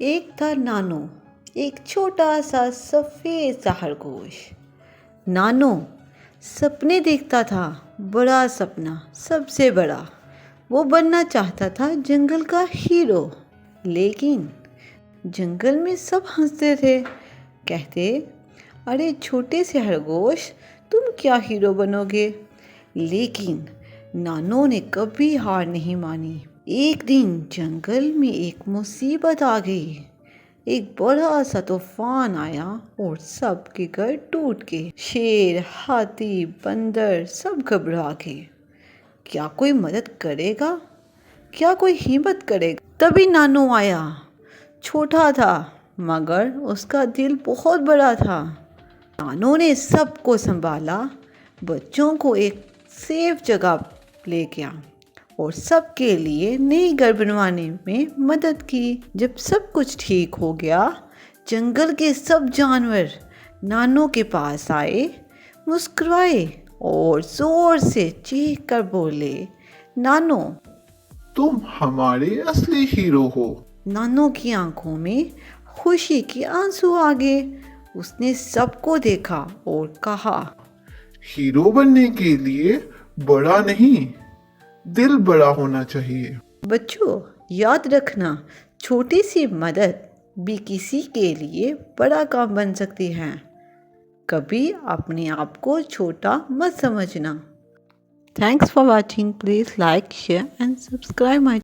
एक था नानो, एक छोटा सा सफ़ेद सा खरगोश। नानो सपने देखता था, बड़ा सपना, सबसे बड़ा। वो बनना चाहता था जंगल का हीरो। लेकिन जंगल में सब हंसते थे, कहते, अरे छोटे से खरगोश, तुम क्या हीरो बनोगे। लेकिन नानो ने कभी हार नहीं मानी। एक दिन जंगल में एक मुसीबत आ गई। एक बड़ा सा तूफान आया और सबके घर टूट गए। शेर, हाथी, बंदर सब घबरा गए। क्या कोई मदद करेगा? क्या कोई हिम्मत करेगा? तभी नानो आया। छोटा था मगर उसका दिल बहुत बड़ा था। नानो ने सबको संभाला, बच्चों को एक सेफ जगह ले गया और सबके लिए नई घर बनवाने में मदद की। जब सब कुछ ठीक हो गया, जंगल के सब जानवर नानो के पास आए, मुस्कुराए और जोर से चीख कर बोले, नानो, तुम हमारे असली हीरो हो। नानो की आंखों में खुशी के आंसू आ गए। उसने सबको देखा और कहा, हीरो बनने के लिए बड़ा नहीं, दिल बड़ा होना चाहिए। बच्चों याद रखना, छोटी सी मदद भी किसी के लिए बड़ा काम बन सकती है। कभी अपने आप को छोटा मत समझना। Thanks for watching. Please like, share and subscribe my